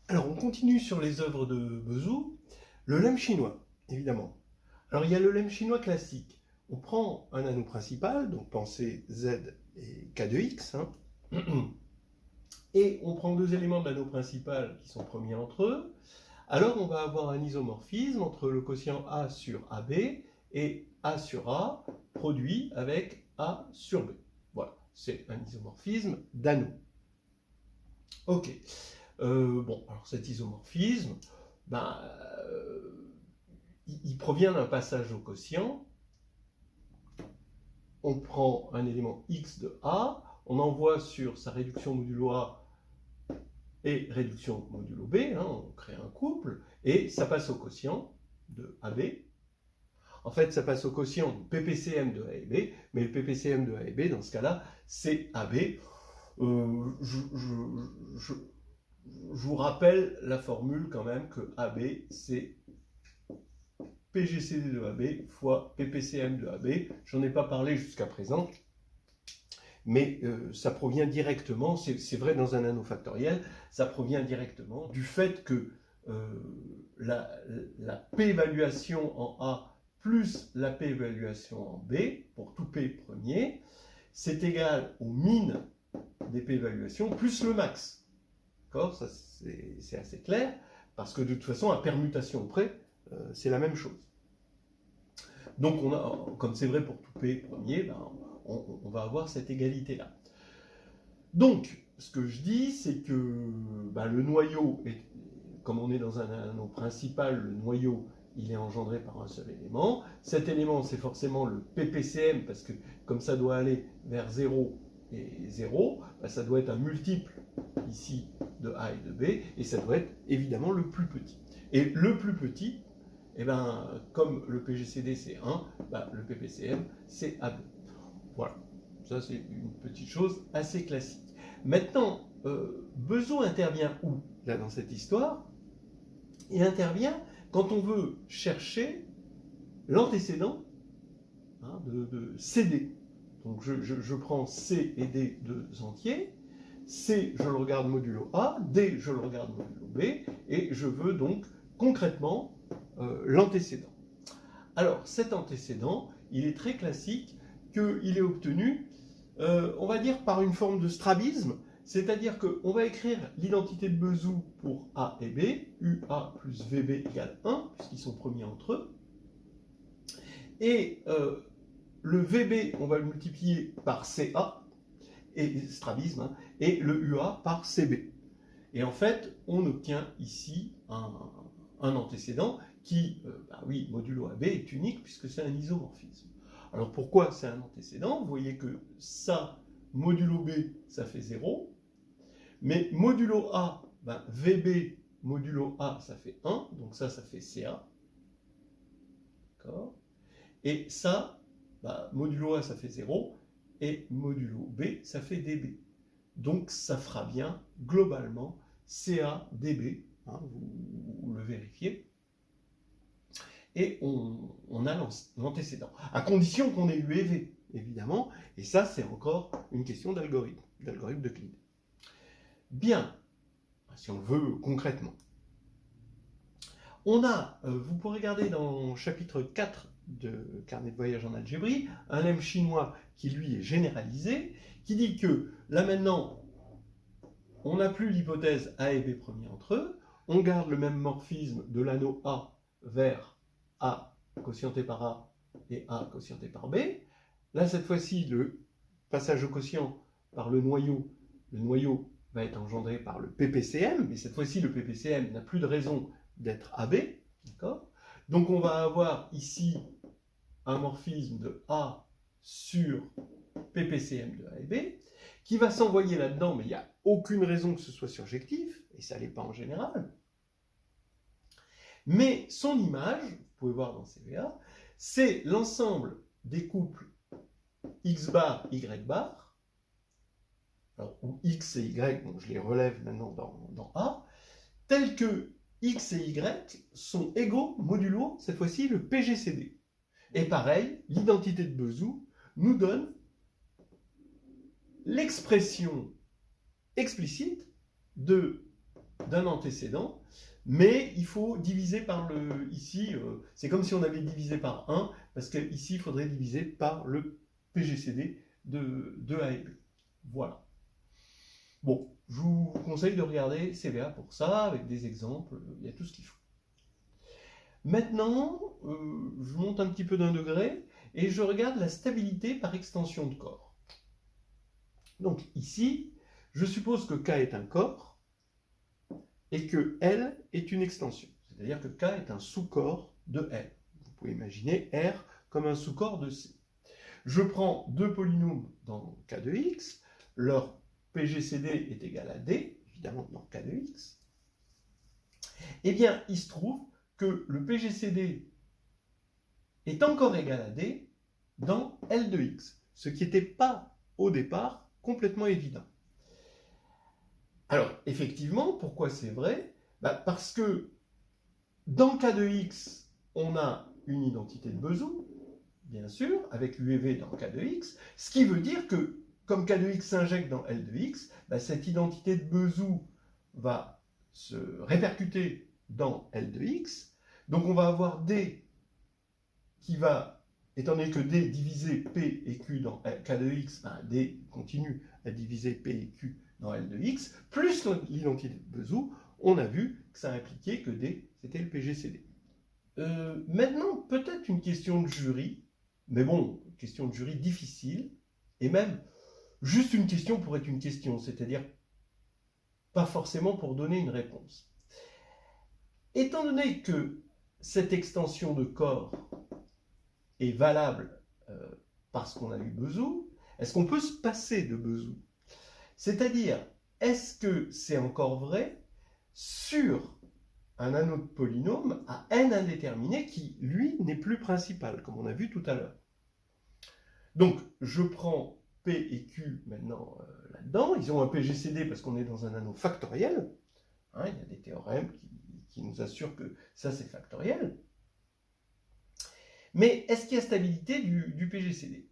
Alors, on continue sur les œuvres de Bezou. Le lemme chinois, évidemment. Alors, il y a le lemme chinois classique. On prend un anneau principal, donc pensez Z et K de X, hein, et on prend deux éléments de l'anneau principal qui sont premiers entre eux. Alors, on va avoir un isomorphisme entre le quotient A sur AB et A sur A produit avec A sur B. Voilà, c'est un isomorphisme d'anneau. Ok. Bon, alors cet isomorphisme, ben, il provient d'un passage au quotient. On prend un élément x de A, on envoie sur sa réduction modulo A et réduction modulo B, hein, on crée un couple, et ça passe au quotient de AB. En fait, ça passe au quotient du PPCM de A et B, mais le PPCM de A et B, dans ce cas-là, c'est AB. Je vous rappelle la formule quand même que AB, c'est PGCD de AB fois PPCM de AB. J'en ai pas parlé jusqu'à présent, mais ça provient directement, c'est vrai dans un anneau factoriel, ça provient directement du fait que la P-évaluation en A plus la P-évaluation en B, pour tout P premier, c'est égal au min des P-évaluations plus le max. D'accord ? Ça, c'est assez clair, parce que de toute façon, à permutation près, c'est la même chose. Donc, on a, comme c'est vrai pour tout P premier, ben, on va avoir cette égalité-là. Donc, ce que je dis, c'est que ben, le noyau, comme on est dans un anneau principal, le noyau, il est engendré par un seul élément. Cet élément, c'est forcément le PPCM, parce que comme ça doit aller vers 0 et 0, ben, ça doit être un multiple ici de A et de B, et ça doit être évidemment le plus petit. Et le plus petit, eh ben, comme le PGCD c'est 1, ben, le PPCM c'est AB. Voilà, ça c'est une petite chose assez classique. Maintenant, Bezou intervient où là dans cette histoire? Il intervient quand on veut chercher l'antécédent hein, de CD. Donc je prends C et D deux entiers. C, je le regarde modulo A, D, je le regarde modulo B, et je veux donc concrètement l'antécédent. Alors, cet antécédent, il est très classique qu'il est obtenu, on va dire, par une forme de strabisme, c'est-à-dire qu'on va écrire l'identité de Bezou pour A et B, UA plus VB égale 1, puisqu'ils sont premiers entre eux, et le VB, on va le multiplier par CA, et strabisme, hein, et le UA par CB. Et en fait, on obtient ici un antécédent qui, bah oui, modulo AB est unique puisque c'est un isomorphisme. Alors pourquoi c'est un antécédent? Vous voyez que ça, modulo B, ça fait 0, mais modulo A, ben, VB modulo A, ça fait 1, donc ça fait CA. D'accord? Et ça, ben, modulo A, ça fait 0, et modulo B, ça fait dB. Donc ça fera bien, globalement, CA-dB, hein, vous le vérifiez, et on a l'antécédent, à condition qu'on ait eu EV, évidemment, et ça c'est encore une question d'algorithme d'Euclide. Bien, si on le veut concrètement. On a, vous pourrez regarder dans le chapitre 4 de Carnet de voyage en algébrie, un lemme chinois qui lui est généralisé, qui dit que là maintenant, on n'a plus l'hypothèse A et B premiers entre eux, on garde le même morphisme de l'anneau A vers A quotienté par A et A quotienté par B. Là, cette fois-ci, le passage au quotient par le noyau va être engendré par le PPCM, mais cette fois-ci, le PPCM n'a plus de raison d'être AB, d'accord? Donc on va avoir ici un morphisme de A sur PPCM de A et B, qui va s'envoyer là-dedans, mais il n'y a aucune raison que ce soit surjectif, et ça ne l'est pas en général. Mais son image, vous pouvez voir dans CVA, c'est l'ensemble des couples X bar, Y bar, alors, où X et Y, donc je les relève maintenant dans A, tels que X et Y sont égaux modulo, cette fois-ci, le PGCD. Et pareil, l'identité de Bezou nous donne l'expression explicite de d'un antécédent, mais il faut diviser par le... Ici, c'est comme si on avait divisé par 1, parce qu'ici, il faudrait diviser par le PGCD de A et B. Voilà. Bon, je vous conseille de regarder CVA pour ça, avec des exemples, il y a tout ce qu'il faut. Maintenant, je monte un petit peu d'un degré, et je regarde la stabilité par extension de corps. Donc ici, je suppose que K est un corps, et que L est une extension. C'est-à-dire que K est un sous-corps de L. Vous pouvez imaginer R comme un sous-corps de C. Je prends deux polynômes dans K de X, leur PGCD est égal à D, évidemment dans K de X. Eh bien, il se trouve que le PGCD est encore égal à D dans L de X, ce qui n'était pas au départ complètement évident. Alors, effectivement, pourquoi c'est vrai? Parce que dans K de X, on a une identité de Bezout, bien sûr, avec U et V dans K de X, ce qui veut dire que, comme K de X s'injecte dans L de X, cette identité de Bezout va se répercuter dans L de X, donc on va avoir D qui va, étant donné que D divisé P et Q dans K de X, D continue à diviser P et Q dans L de X, plus l'identité de Bezout, on a vu que ça impliquait que D, c'était le PGCD. Maintenant, peut-être une question de jury, mais bon, question de jury difficile, et même juste une question pour être une question, c'est-à-dire pas forcément pour donner une réponse. Étant donné que cette extension de corps est valable parce qu'on a eu Bezout, est-ce qu'on peut se passer de Bezout? C'est-à-dire, est-ce que c'est encore vrai sur un anneau de polynôme à n indéterminé qui, lui, n'est plus principal, comme on a vu tout à l'heure? Donc, je prends P et Q maintenant là-dedans. Ils ont un PGCD parce qu'on est dans un anneau factoriel. Hein, il y a des théorèmes qui nous assurent que ça, c'est factoriel. Mais est-ce qu'il y a stabilité du PGCD?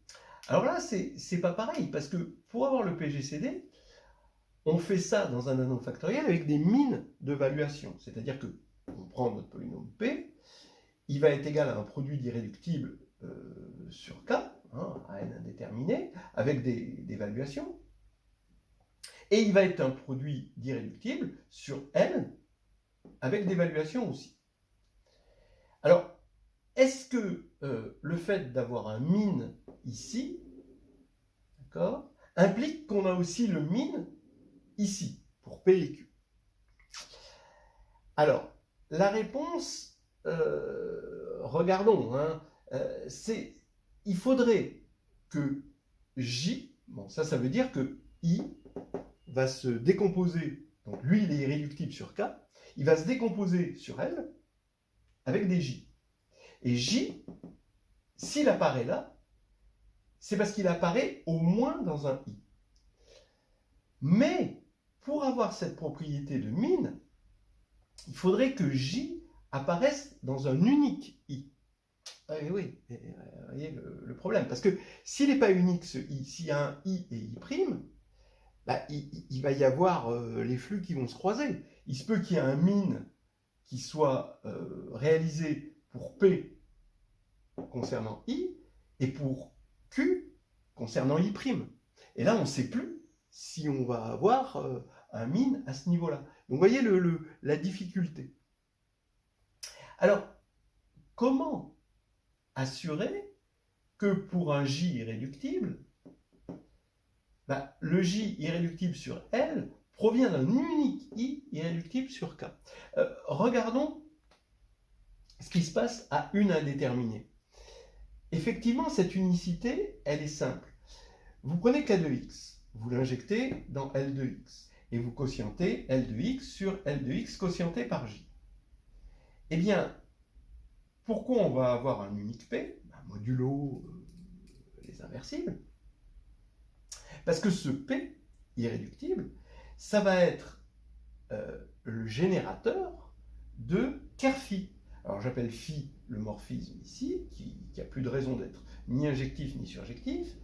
Alors là, c'est pas pareil, parce que pour avoir le PGCD, on fait ça dans un anneau factoriel avec des mines de valuation. C'est-à-dire que on prend notre polynôme P, il va être égal à un produit d'irréductible sur K, à n indéterminé, avec des valuations. Et il va être un produit d'irréductible sur N, avec des valuations aussi. Alors, est-ce que le fait d'avoir un min ici, d'accord, implique qu'on a aussi le min ici, pour P et Q? Alors, la réponse, regardons, il faudrait que J, bon ça veut dire que I va se décomposer, donc lui il est irréductible sur K, il va se décomposer sur L avec des J. Et J, s'il apparaît là, c'est parce qu'il apparaît au moins dans un I. Mais, pour avoir cette propriété de min, il faudrait que J apparaisse dans un unique I. Et oui, vous voyez le problème. Parce que s'il n'est pas unique, ce I, s'il y a un I et I', il va y avoir les flux qui vont se croiser. Il se peut qu'il y ait un min qui soit réalisé pour P concernant I et pour Q concernant I'. Et là, on ne sait plus si on va avoir un min à ce niveau-là. Donc, vous voyez la difficulté. Alors, comment assurer que pour un J irréductible, le J irréductible sur L provient d'un unique I irréductible sur K? Regardons ce qui se passe à une indéterminée. Effectivement, cette unicité, elle est simple. Vous prenez K de X, vous l'injectez dans L de X, et vous quotientez L de X sur L de X quotienté par J. Eh bien, pourquoi on va avoir un unique P, modulo les inversibles? Parce que ce P irréductible, ça va être le générateur de Ker-Phi. Alors j'appelle Phi le morphisme ici, qui n'a plus de raison d'être ni injectif ni surjectif,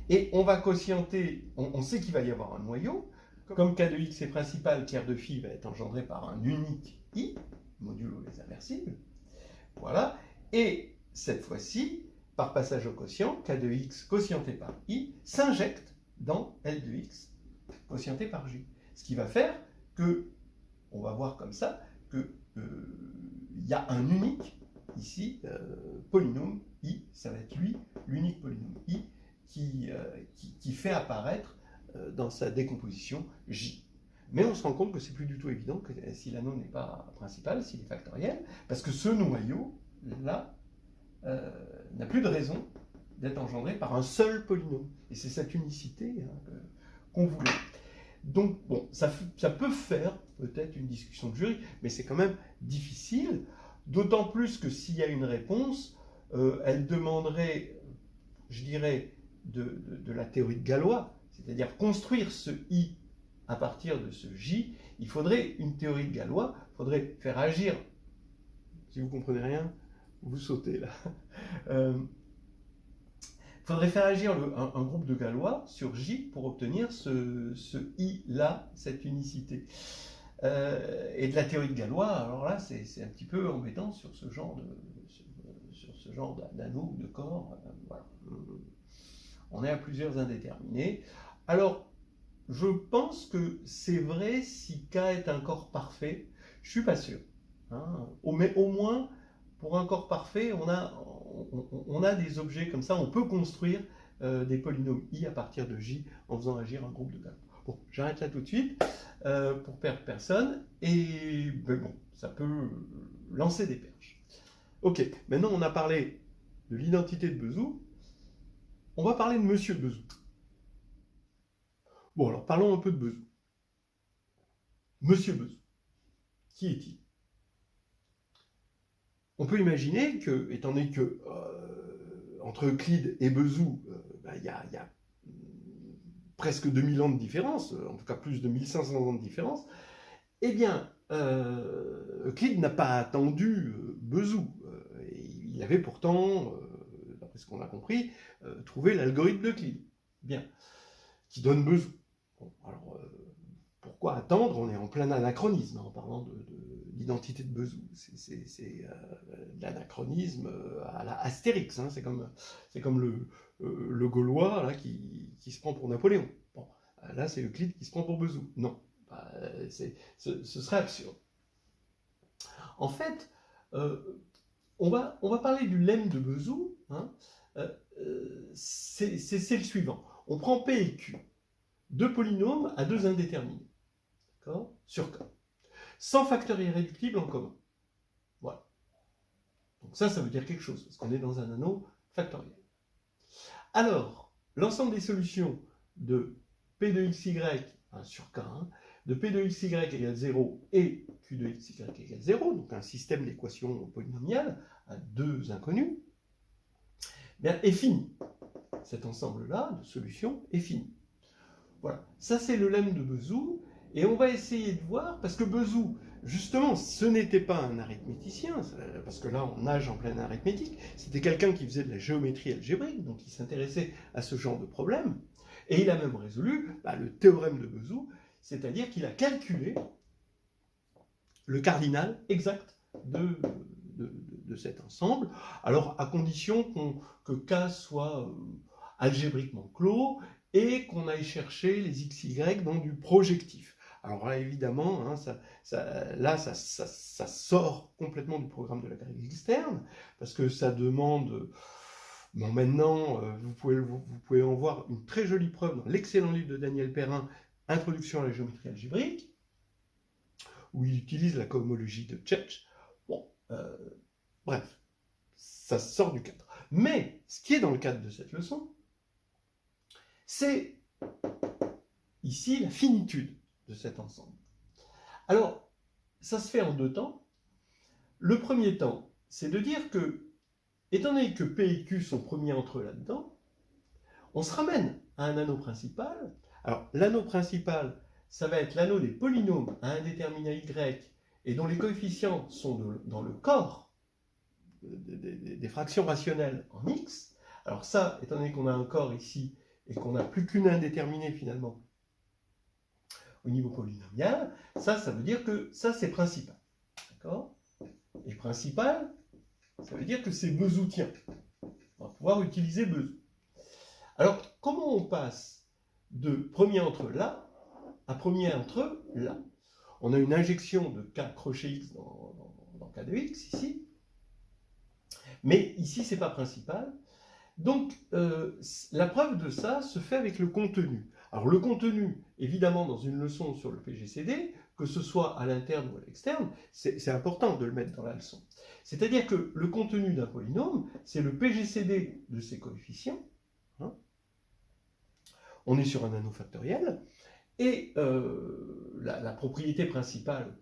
et on va quotienter, on sait qu'il va y avoir un noyau, Comme k de x est principal, Ker de phi va être engendré par un unique i, modulo les inversibles. Voilà. Et cette fois-ci, par passage au quotient, k de x quotienté par i s'injecte dans L de x quotienté par j. Ce qui va faire que, on va voir comme ça, que y a un unique, ici, polynôme i, ça va être lui, l'unique polynôme i, qui fait apparaître dans sa décomposition j. Mais on se rend compte que c'est plus du tout évident que si l'anneau n'est pas principal, s'il est factoriel, parce que ce noyau, là, n'a plus de raison d'être engendré par un seul polynôme. Et c'est cette unicité qu'on voulait. Donc, bon, ça peut faire peut-être une discussion de jury, mais c'est quand même difficile, d'autant plus que s'il y a une réponse, elle demanderait, je dirais, de la théorie de Galois, c'est-à-dire construire ce I à partir de ce J. Il faudrait une théorie de Galois, il faudrait faire agir, si vous ne comprenez rien, vous sautez là. Il faudrait faire agir un groupe de Galois sur J pour obtenir ce I-là, cette unicité. Et de la théorie de Galois, alors là, c'est un petit peu embêtant sur ce genre d'anneau ou de corps. Voilà. On est à plusieurs indéterminés. Alors, je pense que c'est vrai si K est un corps parfait. Je ne suis pas sûr. Hein. Mais au moins, pour un corps parfait, on a des objets comme ça, on peut construire des polynômes i à partir de j en faisant agir un groupe de Galois. Bon, j'arrête là tout de suite pour perdre personne, et ben bon, ça peut lancer des perches. Ok, maintenant on a parlé de l'identité de Bezout, on va parler de Monsieur Bezout. Bon, alors parlons un peu de Bezout. Monsieur Bezout, qui est-il? On peut imaginer que, étant donné que entre Euclide et Bezout, il y a presque 2000 ans de différence, en tout cas plus de 1500 ans de différence, eh bien, Euclide n'a pas attendu Bezout. Il avait pourtant, d'après ce qu'on a compris, trouvé l'algorithme d'Euclide. Bien, qui donne Bezout. Bon, alors, pourquoi attendre? On est en plein anachronisme en parlant de l'identité de Bezout. C'est de l'anachronisme à la Astérix. Hein. C'est comme le Gaulois là, qui se prend pour Napoléon. Bon, là, c'est Euclide qui se prend pour Bezout. Non, ce serait absurde. En fait, on va parler du lemme de Bezout. Hein. C'est le suivant. On prend P et Q, deux polynômes à deux indéterminés. Sur K, sans facteur irréductible en commun. Voilà. Donc ça veut dire quelque chose, parce qu'on est dans un anneau factoriel. Alors, l'ensemble des solutions de P de xy sur K1, de P de xy égale 0 et Q de xy égale 0, donc un système d'équations polynomiales à deux inconnus, bien, est fini. Cet ensemble-là de solutions est fini. Voilà. Ça, c'est le lemme de Bezout. Et on va essayer de voir, parce que Bezout, justement, ce n'était pas un arithméticien, parce que là, on nage en pleine arithmétique, c'était quelqu'un qui faisait de la géométrie algébrique, donc il s'intéressait à ce genre de problème, et il a même résolu le théorème de Bezout, c'est-à-dire qu'il a calculé le cardinal exact de cet ensemble, alors à condition que K soit algébriquement clos, et qu'on aille chercher les xy dans du projectif. Alors là, évidemment, hein, ça sort complètement du programme de la grille externe, parce que ça demande... Bon, maintenant, vous pouvez en voir une très jolie preuve dans l'excellent livre de Daniel Perrin, Introduction à la géométrie algébrique, où il utilise la cohomologie de Čech. Bon, bref, ça sort du cadre. Mais, ce qui est dans le cadre de cette leçon, c'est ici la finitude de cet ensemble. Alors, ça se fait en deux temps. Le premier temps, c'est de dire que, étant donné que P et Q sont premiers entre eux là-dedans, on se ramène à un anneau principal. Alors, l'anneau principal, ça va être l'anneau des polynômes à un déterminant Y et dont les coefficients sont dans le corps des fractions rationnelles en X. Alors ça, étant donné qu'on a un corps ici et qu'on n'a plus qu'une indéterminée finalement, au niveau polynomial, ça veut dire que ça, c'est principal. D'accord? Et principal, ça veut dire que c'est bezoutien. On va pouvoir utiliser Bezout. Alors, comment on passe de premier entre là à premier entre là? On a une injection de K crochet X dans K de X, ici. Mais ici, ce n'est pas principal. Donc, la preuve de ça se fait avec le contenu. Alors, le contenu, évidemment, dans une leçon sur le PGCD, que ce soit à l'interne ou à l'externe, c'est important de le mettre dans la leçon. C'est-à-dire que le contenu d'un polynôme, c'est le PGCD de ses coefficients. Hein. On est sur un anneau factoriel. Et la propriété principale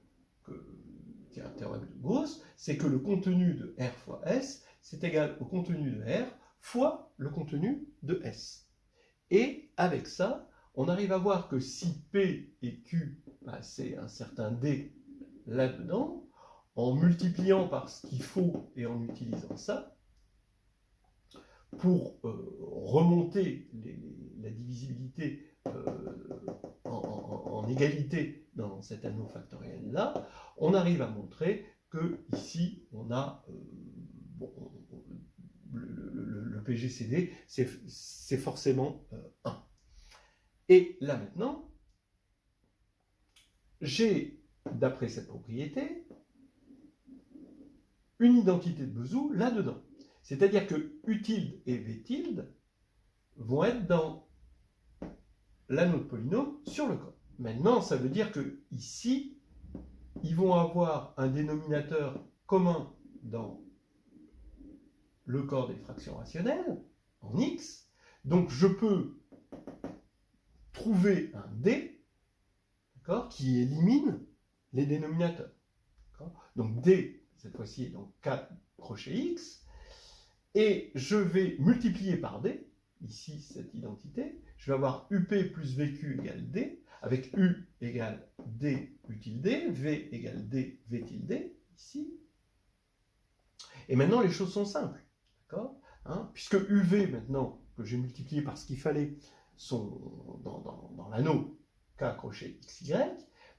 qui est un théorème de Gauss, c'est que le contenu de R fois S, c'est égal au contenu de R fois le contenu de S. Et avec ça, on arrive à voir que si P et Q, bah, c'est un certain D là-dedans, en multipliant par ce qu'il faut et en utilisant ça, pour remonter la divisibilité en égalité dans cet anneau factoriel-là, on arrive à montrer que ici, on a le PGCD, c'est forcément 1. Et là maintenant, j'ai, d'après cette propriété, une identité de Bezout là-dedans. C'est-à-dire que U tilde et V tilde vont être dans l'anneau de polynôme sur le corps. Maintenant, ça veut dire que ici, ils vont avoir un dénominateur commun dans le corps des fractions rationnelles, en X. Donc, je peux trouver un D, qui élimine les dénominateurs. Donc, D, cette fois-ci, est donc K crochet X. Et je vais multiplier par D, ici, cette identité. Je vais avoir UP plus VQ égale D, avec U égale D U tilde D, V égale D V tilde D, ici. Et maintenant, les choses sont simples. D'accord, hein, puisque UV, maintenant, que j'ai multiplié par ce qu'il fallait, sont dans l'anneau K crochet XY,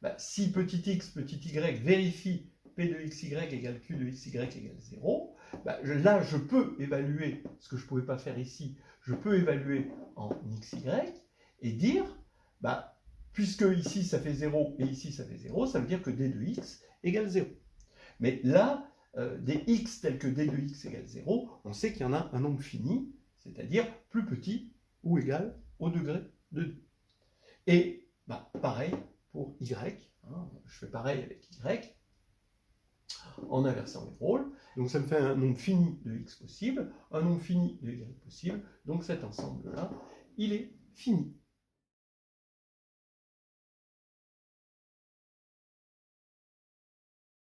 bah, si petit x, petit y vérifie P de XY égale Q de XY égale 0, bah, là, je peux évaluer ce que je ne pouvais pas faire ici, je peux évaluer en XY et dire, bah, puisque ici ça fait 0 et ici ça fait 0, ça veut dire que D de x égale 0. Mais là, des x tels que D de x égale 0, on sait qu'il y en a un nombre fini, c'est-à-dire plus petit ou égal au degré de 2. Et bah, pareil pour y, hein, je fais pareil avec y, en inversant les rôles. Donc ça me fait un nombre fini de x possible, un nombre fini de y possible, donc cet ensemble-là, il est fini.